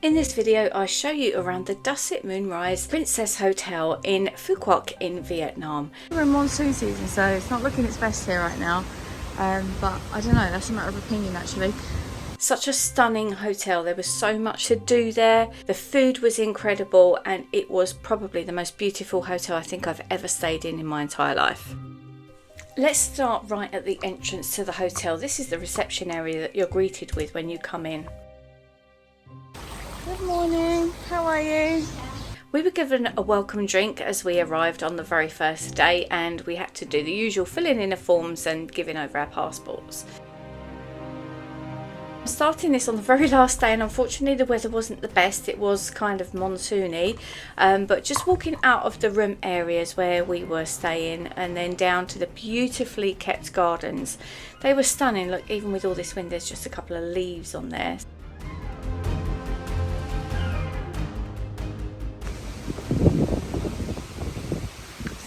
In this video I show you around the Dusit Moonrise Princess Hotel in Phuquoc in Vietnam. We're in monsoon season, so it's not looking its best here right now, but I don't know, that's a matter of opinion actually. Such a stunning hotel. There was so much to do there. The food was incredible and it was probably the most beautiful hotel I think I've ever stayed in my entire life. Let's start right at the entrance to the hotel. This is the reception area that you're greeted with when you come in. Good morning, how are you? We were given a welcome drink as we arrived on the very first day, and we had to do the usual filling in of forms and giving over our passports. I'm starting this on the very last day, and unfortunately the weather wasn't the best. It was kind of monsoony, but just walking out of the room areas where we were staying and then down to the beautifully kept gardens. They were stunning. Look, even with all this wind, there's just a couple of leaves on there.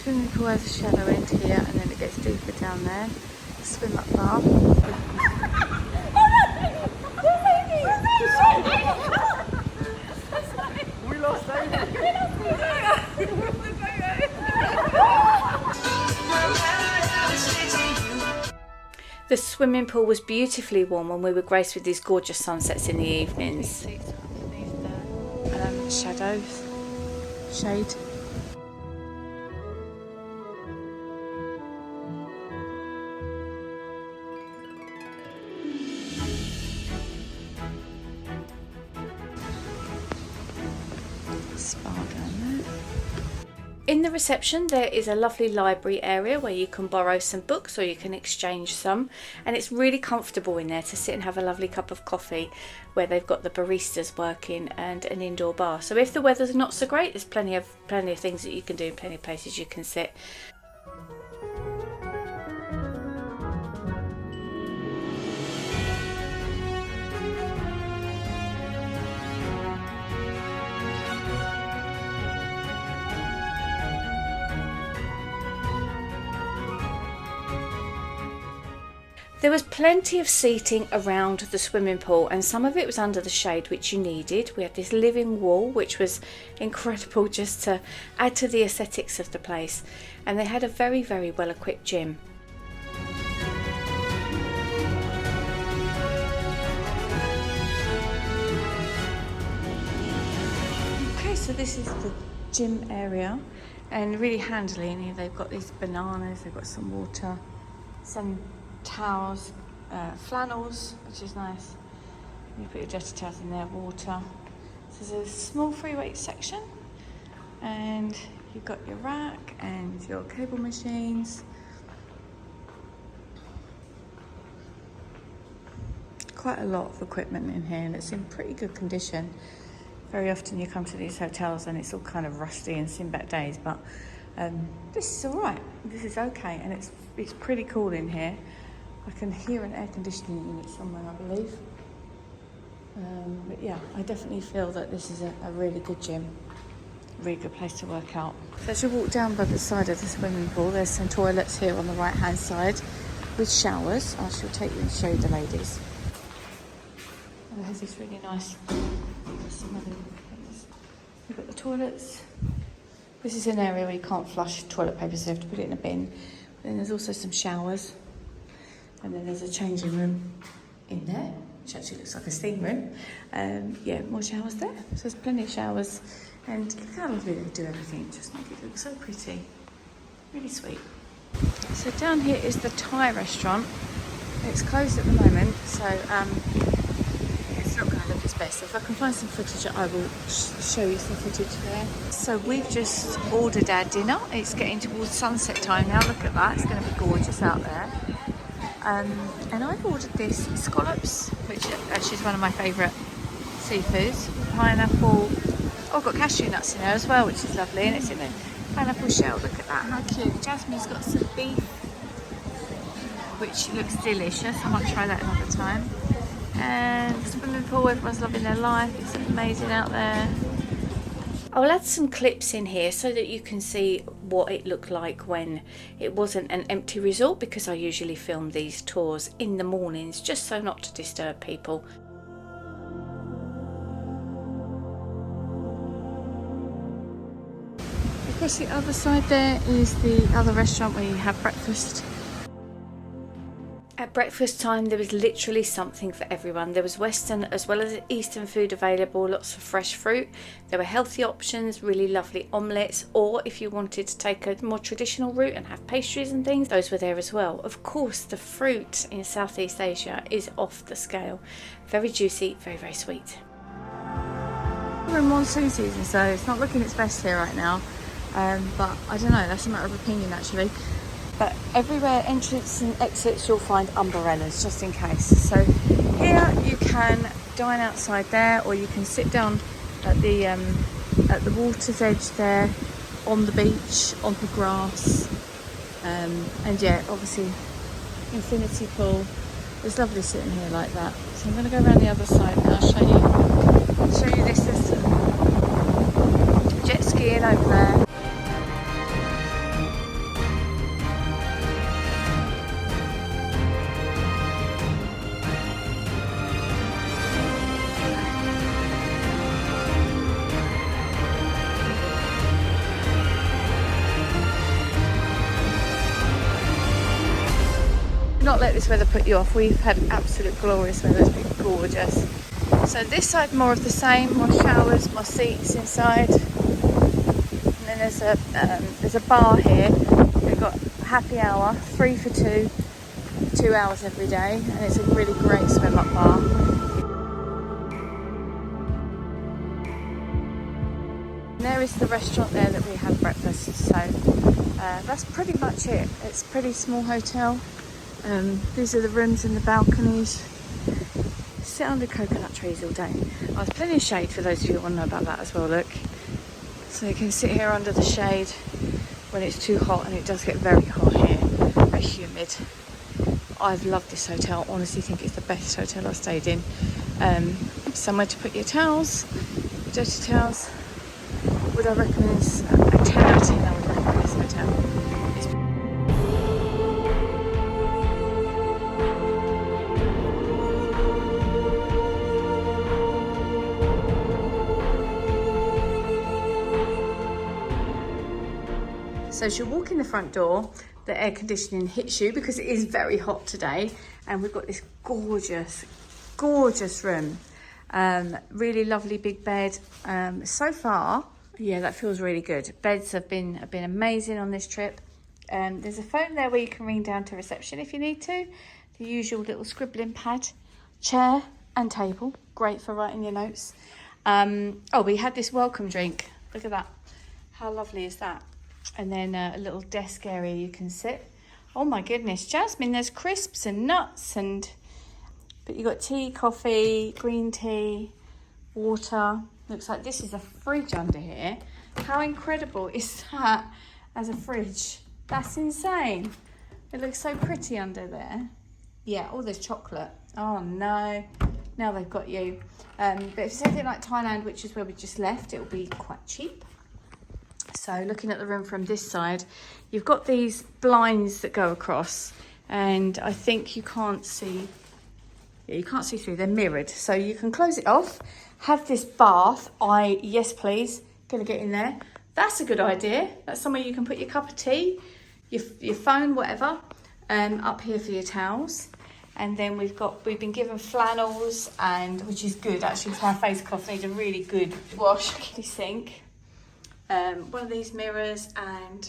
Swimming pool has a shallow end here and then it gets deeper down there. Swim up bar. We lost Amy. The swimming pool was beautifully warm and we were graced with these gorgeous sunsets in the evenings. Shadows, shade. Spa down there. In the reception there is a lovely library area where you can borrow some books or you can exchange some, and it's really comfortable in there to sit and have a lovely cup of coffee where they've got the baristas working and an indoor bar. So if the weather's not so great, there's plenty of things that you can do, plenty of places you can sit. There was plenty of seating around the swimming pool, and some of it was under the shade which you needed. We had this living wall which was incredible just to add to the aesthetics of the place, and they had a very well equipped gym. Okay, so this is the gym area, and really handily in here they've got these bananas, they've got some water, some towels, flannels, which is nice. You put your dirty towels in there, water. So there's a small free weight section, and you've got your rack and your cable machines. Quite a lot of equipment in here, and it's in pretty good condition. Very often you come to these hotels and it's all kind of rusty and seen back days, but this is all right. This is okay, and it's pretty cool in here. I can hear an air conditioning unit somewhere, I believe. But yeah, I definitely feel that this is a really good gym, a really good place to work out. So as you walk down by the side of the swimming pool, there's some toilets here on the right hand side with showers. I shall take you and show you the ladies. And it has this really nice, some other things. We've got the toilets. This is an area where you can't flush toilet paper, so you have to put it in a bin. Then there's also some showers. And then there's a changing room in there, which actually looks like a steam room. Yeah, more showers there. So there's plenty of showers. And you can't really do everything, just make it look so pretty. Really sweet. So down here is the Thai restaurant. It's closed at the moment, so it's not going to look its best. So if I can find some footage, I will show you some footage there. So we've just ordered our dinner. It's getting towards sunset time now. Look at that. It's going to be gorgeous out there. And I've ordered this scallops, which actually is one of my favourite seafoods. Pineapple. Oh, I've got cashew nuts in there as well, which is lovely. And it's in a pineapple shell. Look at that, how cute. Jasmine's got some beef, which looks delicious. I might try that another time. And the swimming pool, everyone's loving their life. It's amazing out there. I'll add some clips in here so that you can see what it looked like when it wasn't an empty resort, because I usually film these tours in the mornings just so not to disturb people. across the other side there is the other restaurant where you have breakfast. At breakfast time there was literally something for everyone. There was Western as well as Eastern food available, lots of fresh fruit. There were healthy options, really lovely omelettes, or if you wanted to take a more traditional route and have pastries and things, those were there as well. Of course, the fruit in Southeast Asia is off the scale. Very juicy, very, very sweet. We're in monsoon season, so it's not looking its best here right now. But I don't know, that's a matter of opinion actually. But everywhere, entrance and exits, you'll find umbrellas just in case. So here you can dine outside there, or you can sit down at the water's edge there, on the beach, on the grass. And yeah, obviously infinity pool. It's lovely sitting here like that. So I'm going to go around the other side now, show you this. There's some jet skiing over there. Not let this weather put you off. We've had absolute glorious weather. It's been gorgeous. So this side more of the same, more showers, more seats inside. And then there's a bar here. They've got happy hour, 3 for 2, 2 hours every day, and it's a really great swim up bar. And there is the restaurant there that we have breakfast. So that's pretty much it. It's a pretty small hotel. These are the rooms and the balconies. Sit under coconut trees all day. Oh, there's plenty of shade for those of you who want to know about that as well, look. So you can sit here under the shade when it's too hot, and it does get very hot here, very humid. I've loved this hotel, honestly think it's the best hotel I've stayed in. Somewhere to put your towels, dirty towels. Would I recommend this? A 10 out of 10 I would recommend this hotel. So as you walk in the front door, the air conditioning hits you because it is very hot today, and we've got this gorgeous, gorgeous room. Really lovely big bed. So far, yeah, that feels really good. Beds have been amazing on this trip. There's a phone there where you can ring down to reception if you need to. The usual little scribbling pad, chair and table, great for writing your notes. Oh, we had this welcome drink. Look at that. How lovely is that? And then a little desk area you can sit. Oh my goodness, Jasmine, there's crisps and nuts, but you got tea, coffee, green tea, water. Looks like this is a fridge under here. How incredible is that as a fridge? That's insane. It looks so pretty under there. Yeah, oh, there's chocolate. Oh no, now they've got you. But if it's anything like Thailand, which is where we just left, it'll be quite cheap. So looking at the room from this side, you've got these blinds that go across, and I think you can't see, yeah, you can't see through, they're mirrored. So you can close it off, have this bath. Yes please, gonna get in there. That's a good idea. That's somewhere you can put your cup of tea, your phone, whatever, up here for your towels. And then we've been given flannels, and which is good actually, because my face cloth needs a really good wash. This sink. One of these mirrors and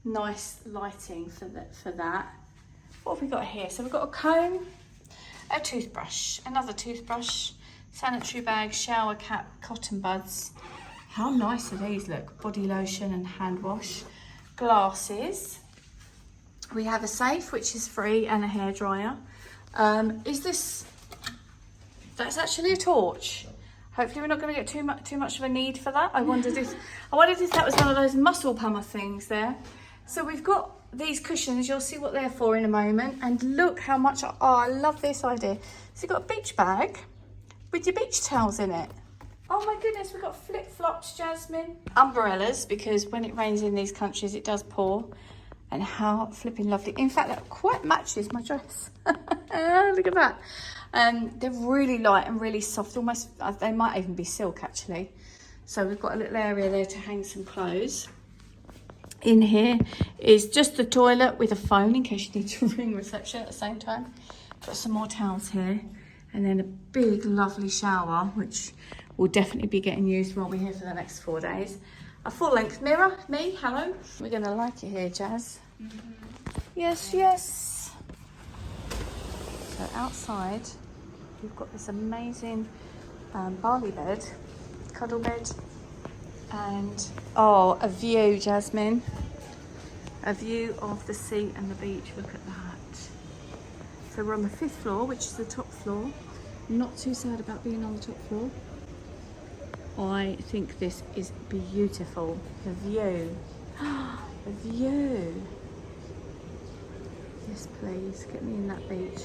nice lighting for that. What have we got here? So we've got a comb, a toothbrush, another toothbrush, sanitary bag, shower cap, cotton buds. How nice do these look? Body lotion and hand wash. Glasses. We have a safe, which is free, and a hairdryer. That's actually a torch. Hopefully we're not going to get too much of a need for that. I wondered if that was one of those muscle pumper things there. So we've got these cushions. You'll see what they're for in a moment. And look how much, I love this idea. So you've got a beach bag with your beach towels in it. Oh my goodness, we've got flip-flops, Jasmine. Umbrellas, because when it rains in these countries, it does pour. And how flipping lovely. In fact, that quite matches my dress. Look at that. They're really light and really soft, almost, they might even be silk actually. So we've got a little area there to hang some clothes. In here is just the toilet with a phone in case you need to ring reception at the same time. Got some more towels here, and then a big lovely shower, which will definitely be getting used while we're here for the next 4 days. A full-length mirror, me, hello. We're gonna like it here, Jazz. Yes, yes. So outside, we've got this amazing barley bed, cuddle bed, and oh, a view, Jasmine. A view of the sea and the beach. Look at that. So we're on the 5th floor, which is the top floor. Not too sad about being on the top floor. I think this is beautiful. The view. The view. Yes, please, get me in that beach.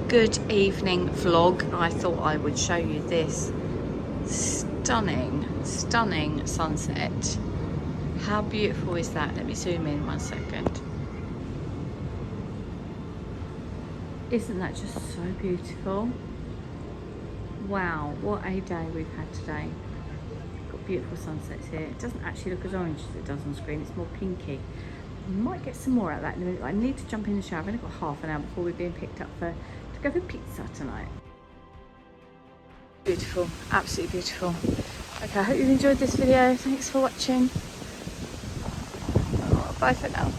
Good evening vlog. I thought I would show you this stunning, stunning sunset. How beautiful is that? Let me zoom in 1 second. Isn't that just so beautiful? Wow, what a day we've had today. Got beautiful sunsets here. It doesn't actually look as orange as it does on screen, it's more pinky. We might get some more out of that in a minute. I need to jump in the shower. I've only got half an hour before we're being picked up to go for pizza tonight. Beautiful, absolutely beautiful. Okay, I hope you've enjoyed this video. Thanks for watching. Oh, bye for now.